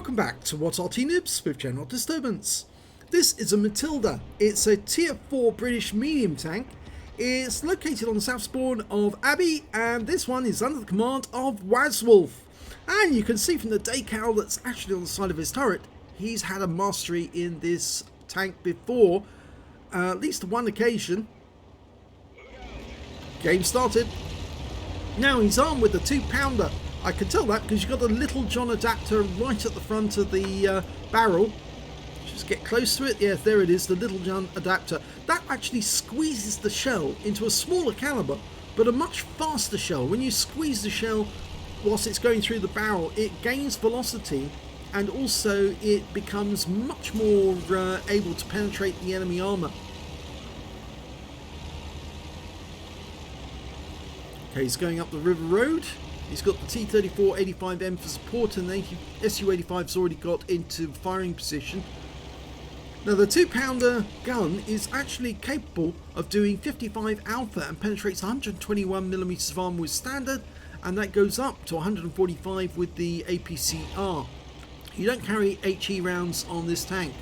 Welcome back to What's Arty Noobs with General Disturbance. This is a Matilda. It's a tier 4 British medium tank. It's located on the south spawn of Abbey, and this one is under the command of Wazwulf. And you can see from the decal that's actually on the side of his turret, he's had a mastery in this tank before, at least one occasion. Game started. Now he's armed with the 2-pounder. I can tell that because you've got a Little John adapter right at the front of the barrel. Just get close to it. Yes, there it is, the Little John adapter. That actually squeezes the shell into a smaller caliber, but a much faster shell. When you squeeze the shell whilst it's going through the barrel, it gains velocity, and also it becomes much more able to penetrate the enemy armor. Okay, he's going up the river road. He's got the T-34-85M for support, and the Su-85's already got into firing position. Now the 2-pounder gun is actually capable of doing 55 alpha and penetrates 121mm of armor with standard, and that goes up to 145 with the APCR. You don't carry HE rounds on this tank.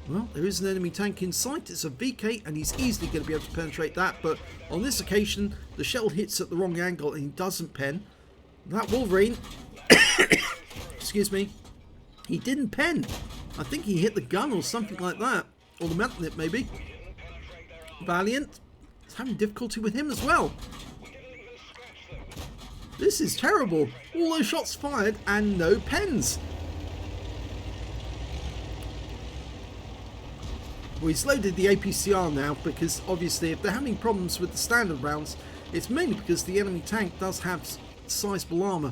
Well, there is an enemy tank in sight. It's a VK, and he's easily going to be able to penetrate that, but on this occasion the shell hits at the wrong angle and he doesn't pen. That Wolverine excuse me, he didn't pen. I think he hit the gun or something like that, or the mountain nip maybe. Valiant is having difficulty with him as well. This is terrible. All those shots fired and no pens. Well, he's loaded the APCR now, because obviously if they're having problems with the standard rounds, it's mainly because the enemy tank does have sizable armor.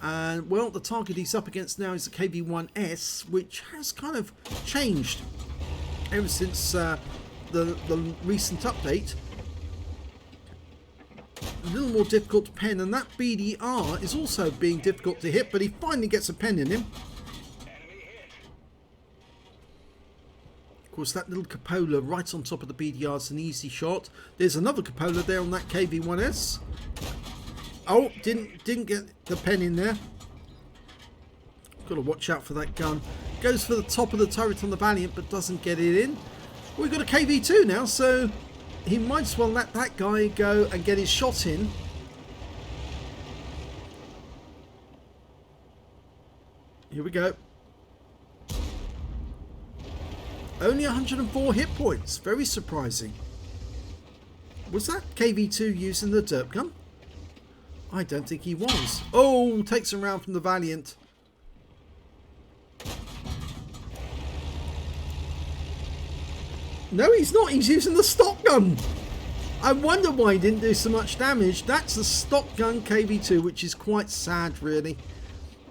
And well, the target he's up against now is the KV-1S, which has kind of changed ever since the recent update. A little more difficult to pen, and that BDR is also being difficult to hit, but he finally gets a pen in him. Of course, that little cupola right on top of the BDR is an easy shot. There's another cupola there on that KV-1S. Oh, didn't get the pen in there. Got to watch out for that gun. Goes for the top of the turret on the Valiant, but doesn't get it in. We've got a KV-2 now, so he might as well let that guy go and get his shot in. Here we go. Only 104 hit points. Very surprising. Was that KV-2 using the derp gun? I don't think he was. Oh, takes him round from the Valiant. No, he's not. He's using the stock gun. I wonder why he didn't do so much damage. That's a stock gun KV-2, which is quite sad, really.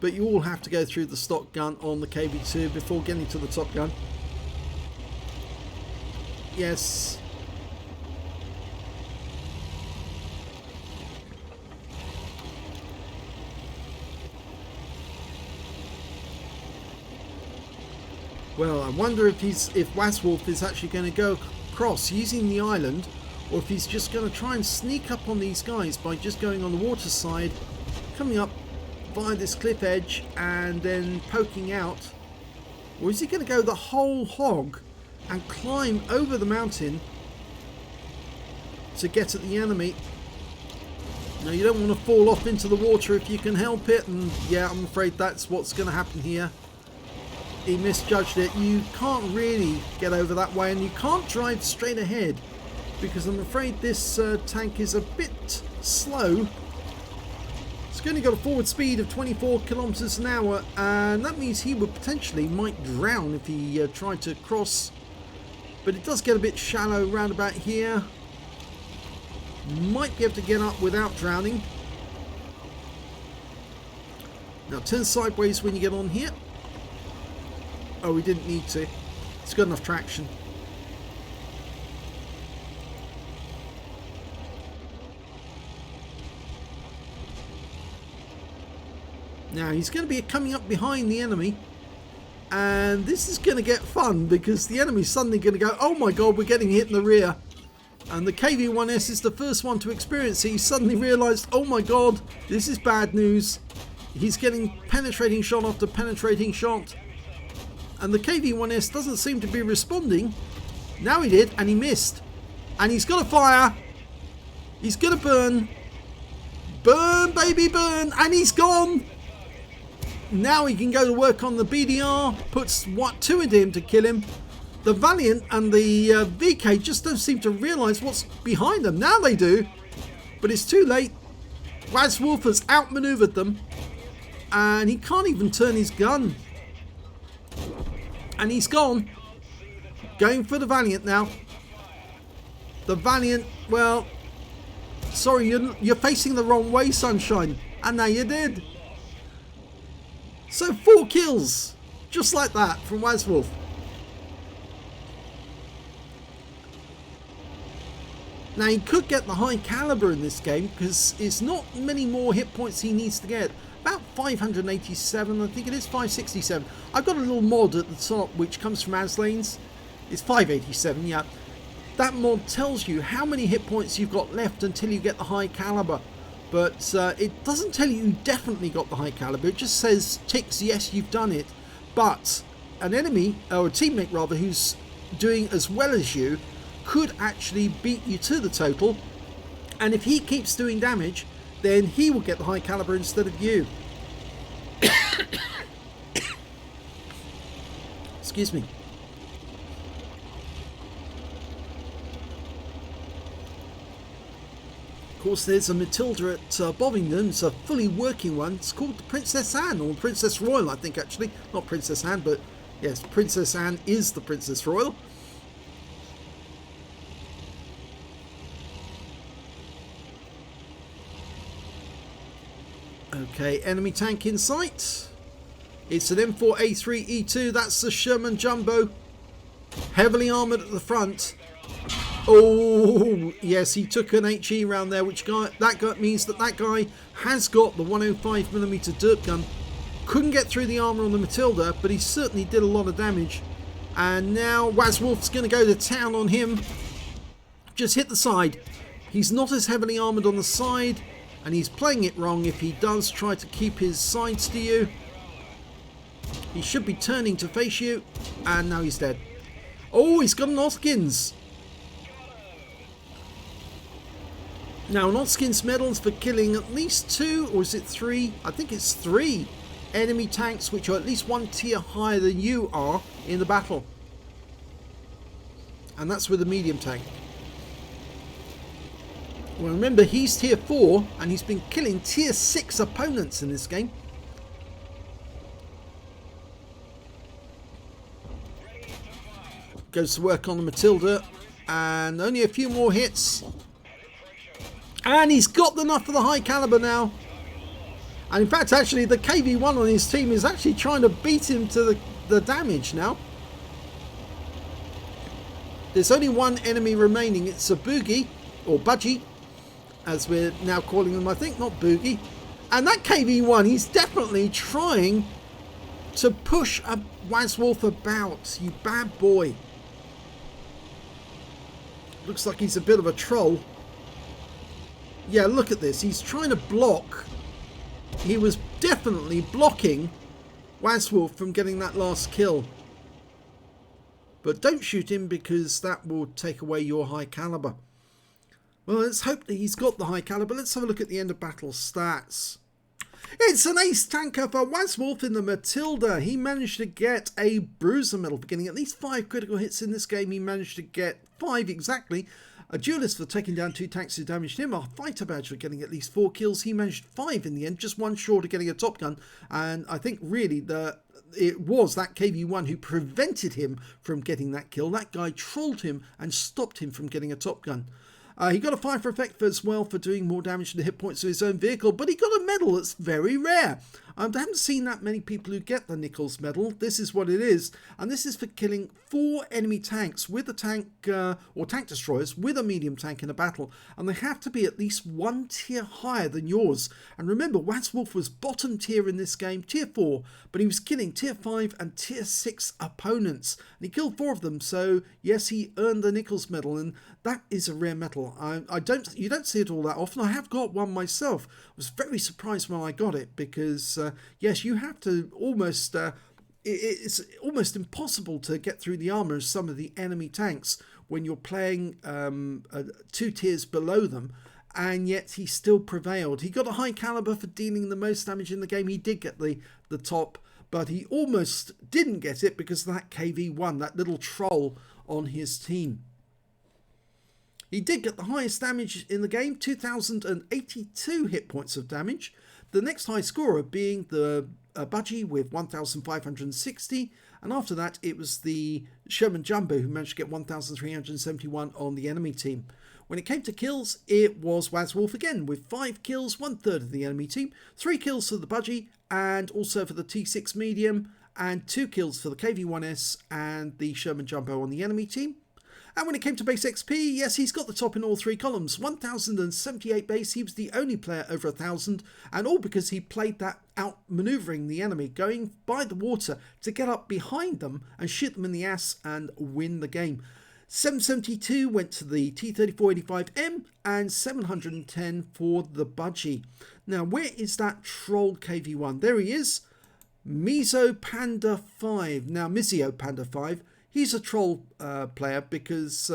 But you all have to go through the stock gun on the KV-2 before getting to the top gun. Yes. Well, I wonder if Wazwulf is actually going to go across using the island, or if he's just going to try and sneak up on these guys by just going on the water side, coming up via this cliff edge and then poking out. Or is he going to go the whole hog and climb over the mountain to get at the enemy? Now, you don't want to fall off into the water if you can help it, and yeah, I'm afraid that's what's going to happen here. He misjudged it. You can't really get over that way, and you can't drive straight ahead, because I'm afraid this tank is a bit slow. It's only got a forward speed of 24 kilometers an hour, and that means he would potentially might drown if he tried to cross. But it does get a bit shallow round about here. Might be able to get up without drowning. Now turn sideways when you get on here. Oh, we didn't need to. It's got enough traction. Now he's going to be coming up behind the enemy. And this is going to get fun, because the enemy's suddenly going to go, oh my god, we're getting hit in the rear. And the KV-1S is the first one to experience it. He suddenly realised, oh my god, this is bad news. He's getting penetrating shot after penetrating shot. And the KV-1S doesn't seem to be responding. Now he did, and he missed. And he's got to fire. He's going to burn. Burn, baby, burn. And he's gone. Now he can go to work on the BDR. Puts two into him to kill him. The Valiant and the VK just don't seem to realise what's behind them. Now they do. But it's too late. Wazwulf has outmaneuvered them. And he can't even turn his gun. And he's gone. Going for the Valiant now. The Valiant, well, sorry, you're facing the wrong way, sunshine. And now you did. So 4 kills. Just like that from Wazwulf. Now he could get the high caliber in this game because it's not many more hit points he needs to get. About 587, I think it is 567. I've got a little mod at the top which comes from Aslains. It's 587, yeah. That mod tells you how many hit points you've got left until you get the high caliber. But it doesn't tell you definitely got the high caliber. It just says, ticks, yes, you've done it. But an enemy, or a teammate rather, who's doing as well as you, could actually beat you to the total. And if he keeps doing damage, then he will get the high caliber instead of you. Excuse me. Of course, there's a Matilda at Bovingdon. It's a fully working one. It's called the Princess Anne, or Princess Royal, I think, actually. Not Princess Anne, but yes, Princess Anne is the Princess Royal. Okay, enemy tank in sight. It's an M4A3E2. That's the Sherman Jumbo. Heavily armoured at the front. Oh, yes, he took an HE round there, which means that guy has got the 105mm dirt gun. Couldn't get through the armour on the Matilda, but he certainly did a lot of damage. And now Wazwulf's going to go to town on him. Just hit the side. He's not as heavily armoured on the side. And he's playing it wrong if he does try to keep his sides to you. He should be turning to face you. And now he's dead. Oh, he's got an Oskins. Now, an Oskins medals for killing at least 2, or is it 3? I think it's 3 enemy tanks which are at least 1 tier higher than you are in the battle. And that's with a medium tank. Well, remember, he's tier 4 and he's been killing tier 6 opponents in this game. Goes to work on the Matilda and only a few more hits. And he's got enough for the high caliber now. And in fact, actually, the KV-1 on his team is actually trying to beat him to the damage now. There's only one enemy remaining. It's a Boogie, or Budgie, as we're now calling them, I think, not Boogie. And that KV-1, he's definitely trying to push a Wazwulf about. You bad boy. Looks like he's a bit of a troll. Yeah, look at this. He's trying to block. He was definitely blocking Wazwulf from getting that last kill. But don't shoot him because that will take away your high caliber. Well, let's hope that he's got the high caliber. Let's have a look at the end of battle stats. It's an ace tanker for Wazwulf in the Matilda. He managed to get a bruiser medal for getting at least 5 critical hits in this game. He managed to get 5 exactly. A duelist for taking down 2 tanks who damaged him. A fighter badge for getting at least 4 kills. He managed 5 in the end, just 1 short of getting a top gun. And I think really it was that KV-1 who prevented him from getting that kill. That guy trolled him and stopped him from getting a top gun. He got a 5 for effect as well for doing more damage to the hit points of his own vehicle, but he got a medal that's very rare. I haven't seen that many people who get the Nichols medal. This is what it is, and this is for killing 4 enemy tanks with a tank, or tank destroyers with a medium tank in a battle, and they have to be at least 1 tier higher than yours. And remember, Wazwulf was bottom tier in this game, tier 4, but he was killing tier 5 and tier 6 opponents, and he killed 4 of them, so yes, he earned the Nichols medal, and that is a rare medal. You don't see it all that often. I have got one myself. I was very surprised when I got it because yes, you have to almost... it's almost impossible to get through the armor of some of the enemy tanks when you're playing 2 tiers below them, and yet he still prevailed. He got a high caliber for dealing the most damage in the game. He did get the top, but he almost didn't get it because of that KV-1, that little troll on his team. He did get the highest damage in the game, 2,082 hit points of damage. The next high scorer being the Budgie with 1,560, and after that it was the Sherman Jumbo who managed to get 1,371 on the enemy team. When it came to kills, it was Wazwulf again with 5 kills, 1/3 of the enemy team, 3 kills for the Budgie and also for the T6 medium, and 2 kills for the KV-1S and the Sherman Jumbo on the enemy team. And when it came to base XP, yes, he's got the top in all 3 columns. 1,078 base, he was the only player over 1,000, and all because he played that outmaneuvering the enemy, going by the water to get up behind them and shoot them in the ass and win the game. 772 went to the T3485M and 710 for the Budgie. Now, where is that troll KV-1? There he is, Mizio Panda 5. Now, Mizio Panda 5. He's a troll player because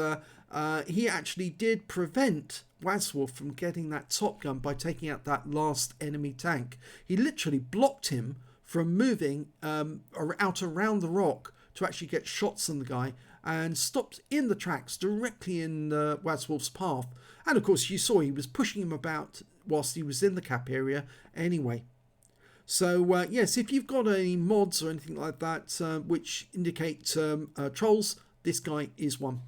he actually did prevent Wazwulf from getting that top gun by taking out that last enemy tank. He literally blocked him from moving out around the rock to actually get shots on the guy, and stopped in the tracks directly in Wazwulf's path. And of course you saw he was pushing him about whilst he was in the cap area anyway. So yes, if you've got any mods or anything like that which indicate trolls, this guy is one.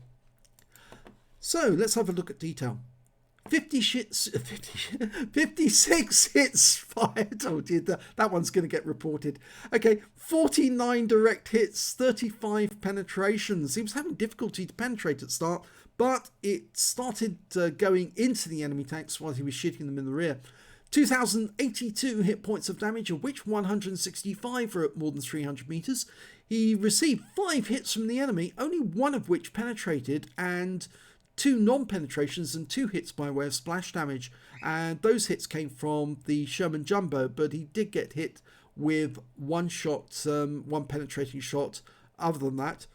So let's have a look at detail. 56 hits fired. Oh dear, that one's going to get reported. Okay, 49 direct hits, 35 penetrations. He was having difficulty to penetrate at start, but it started going into the enemy tanks while he was shooting them in the rear. 2,082 hit points of damage, of which 165 were at more than 300 meters. He received 5 hits from the enemy, only 1 of which penetrated, and 2 non-penetrations and 2 hits by way of splash damage. And those hits came from the Sherman Jumbo, but he did get hit with 1 shot, 1 penetrating shot. Other than that,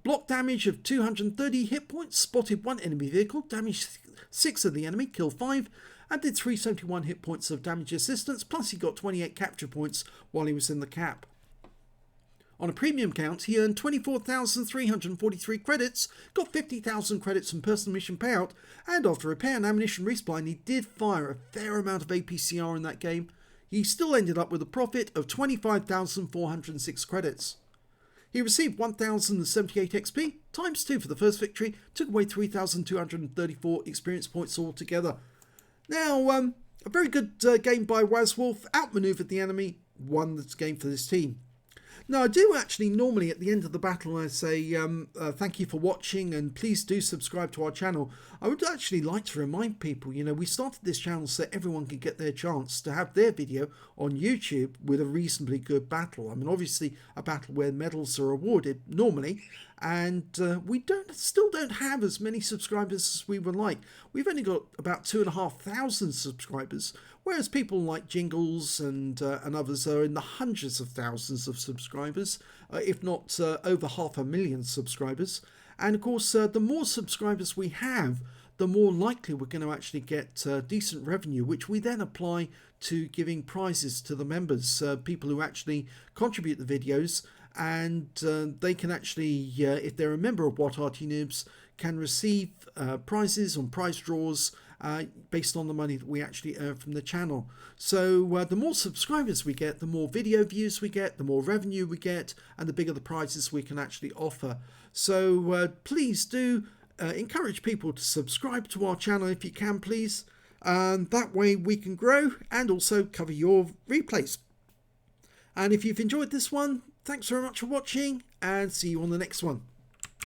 block damage of 230 hit points, spotted 1 enemy vehicle, damaged 6 of the enemy, killed 5, and did 371 hit points of damage assistance, plus he got 28 capture points while he was in the cap. On a premium count, he earned 24,343 credits, got 50,000 credits from personal mission payout, and after repair and ammunition resupply, he did fire a fair amount of APCR in that game. He still ended up with a profit of 25,406 credits. He received 1,078 XP, times 2 for the first victory, took away 3,234 experience points altogether. Now, a very good game by Wazwulf, outmaneuvered the enemy, won this game for this team. Now, I do actually normally at the end of the battle I say thank you for watching and please do subscribe to our channel. I would actually like to remind people, you know, we started this channel so everyone could get their chance to have their video on YouTube with a reasonably good battle. I mean, obviously a battle where medals are awarded normally, and we still don't have as many subscribers as we would like. We've only got about 2,500 subscribers, whereas people like Jingles and others are in the hundreds of thousands of subscribers, if not over 500,000 subscribers. And of course, the more subscribers we have, the more likely we're going to actually get decent revenue, which we then apply to giving prizes to the members, people who actually contribute the videos, and they can actually, if they're a member of What Arty Noobs, can receive prizes on prize draws based on the money that we actually earn from the channel. So the more subscribers we get, the more video views we get, the more revenue we get, and the bigger the prizes we can actually offer. So please do encourage people to subscribe to our channel if you can, please. And that way we can grow and also cover your replays. And if you've enjoyed this one, thanks very much for watching, and see you on the next one.